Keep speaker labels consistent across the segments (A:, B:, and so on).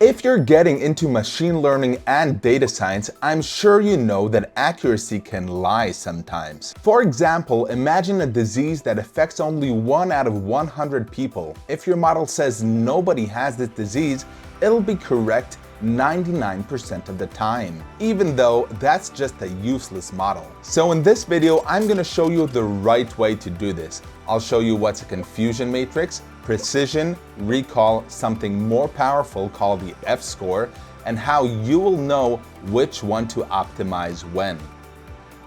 A: If you're getting into machine learning and data science, I'm sure you know that accuracy can lie sometimes. For example, imagine a disease that affects only 1 out of 100 people. If your model says nobody has this disease, it'll be correct 99% of the time, even though that's just a useless model. So in this video, I'm going to show you the right way to do this. I'll show you what's a confusion matrix, precision, recall, something more powerful called the F-score, and how you will know which one to optimize when.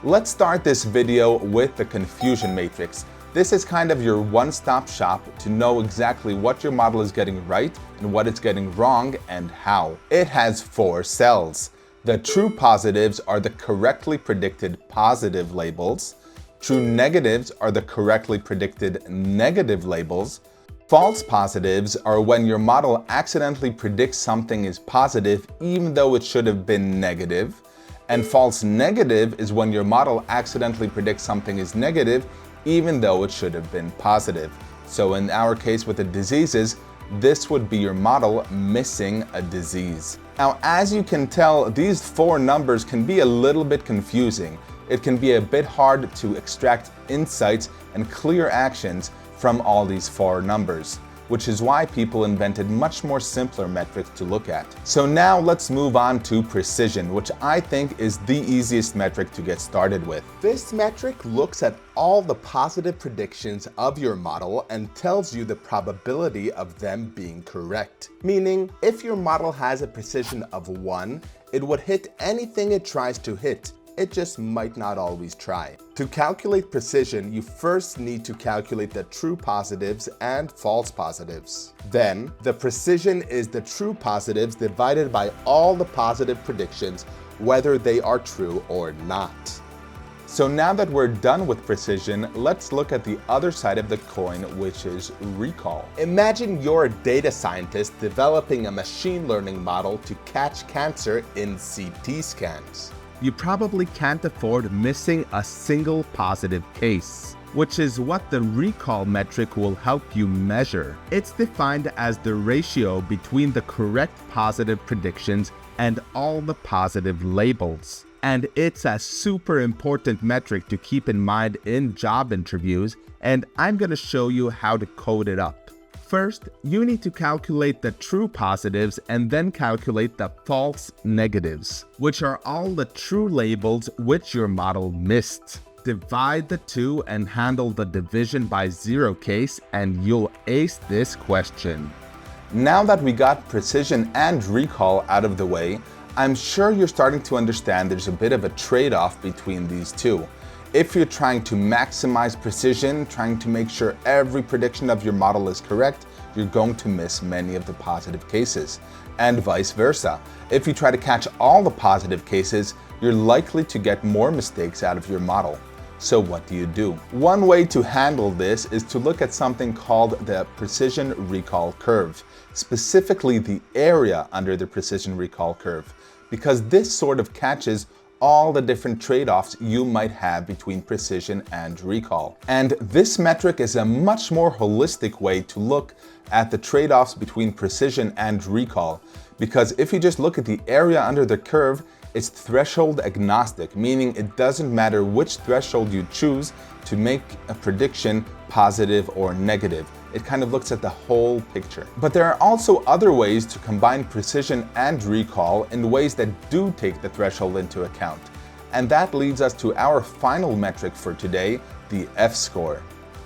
A: Let's start this video with the confusion matrix. This is kind of your one-stop shop to know exactly what your model is getting right and what it's getting wrong and how. It has 4 cells. The true positives are the correctly predicted positive labels. True negatives are the correctly predicted negative labels. False positives are when your model accidentally predicts something is positive even though it should have been negative. And false negative is when your model accidentally predicts something is negative even though it should have been positive. So in our case with the diseases, this would be your model missing a disease. Now, as you can tell, these 4 numbers can be a little bit confusing. It can be a bit hard to extract insights and clear actions from all these 4 numbers, which is why people invented much more simpler metrics to look at. So now let's move on to precision, which I think is the easiest metric to get started with. This metric looks at all the positive predictions of your model and tells you the probability of them being correct. Meaning, if your model has a precision of 1, it would hit anything it tries to hit. It just might not always try. To calculate precision, you first need to calculate the true positives and false positives. Then, the precision is the true positives divided by all the positive predictions, whether they are true or not. So now that we're done with precision, let's look at the other side of the coin, which is recall. Imagine you're a data scientist developing a machine learning model to catch cancer in CT scans. You probably can't afford missing a single positive case, which is what the recall metric will help you measure. It's defined as the ratio between the correct positive predictions and all the positive labels. And it's a super important metric to keep in mind in job interviews, and I'm going to show you how to code it up. First, you need to calculate the true positives and then calculate the false negatives, which are all the true labels which your model missed. Divide the two and handle the division by 0 case and you'll ace this question. Now that we got precision and recall out of the way, I'm sure you're starting to understand there's a bit of a trade-off between these two. If you're trying to maximize precision, trying to make sure every prediction of your model is correct, you're going to miss many of the positive cases. And vice versa. If you try to catch all the positive cases, you're likely to get more mistakes out of your model. So what do you do? One way to handle this is to look at something called the precision recall curve, specifically the area under the precision recall curve, because this sort of catches all the different trade-offs you might have between precision and recall. And this metric is a much more holistic way to look at the trade-offs between precision and recall, because if you just look at the area under the curve, it's threshold agnostic, meaning it doesn't matter which threshold you choose to make a prediction positive or negative. It kind of looks at the whole picture. But there are also other ways to combine precision and recall in ways that do take the threshold into account. And that leads us to our final metric for today, the F-score.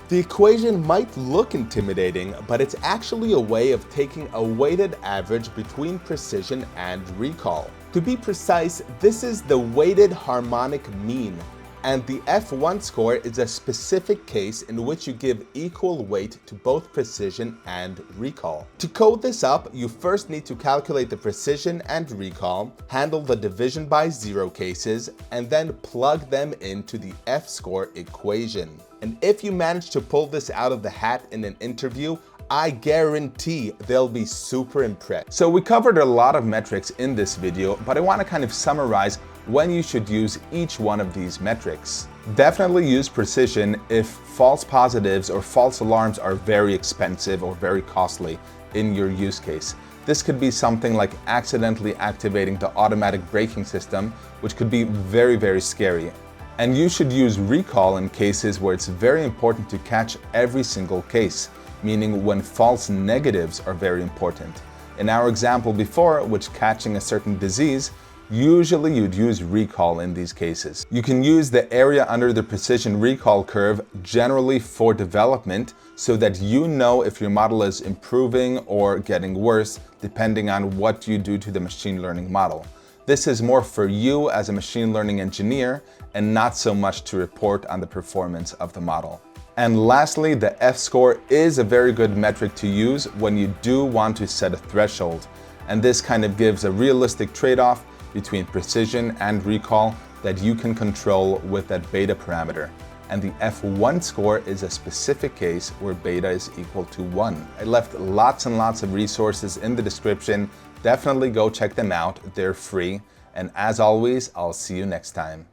A: The equation might look intimidating, but it's actually a way of taking a weighted average between precision and recall. To be precise, this is the weighted harmonic mean, and the F1 score is a specific case in which you give equal weight to both precision and recall. To code this up, you first need to calculate the precision and recall, handle the division by 0 cases, and then plug them into the F-score equation. And if you manage to pull this out of the hat in an interview, I guarantee they'll be super impressed. So we covered a lot of metrics in this video, but I want to kind of summarize when you should use each one of these metrics. Definitely use precision if false positives or false alarms are very expensive or very costly. in your use case. This could be something like accidentally activating the automatic braking system, which could be very, very scary. And you should use recall in cases where it's very important to catch every single case, meaning when false negatives are very important. In our example before, which catching a certain disease, usually you'd use recall in these cases. You can use the area under the precision recall curve generally for development so that you know if your model is improving or getting worse depending on what you do to the machine learning model. This is more for you as a machine learning engineer and not so much to report on the performance of the model. And lastly, the F-score is a very good metric to use when you do want to set a threshold. And this kind of gives a realistic trade-off between precision and recall that you can control with that beta parameter. And the F1 score is a specific case where beta is equal to 1. I left lots and lots of resources in the description. Definitely go check them out. They're free. And as always, I'll see you next time.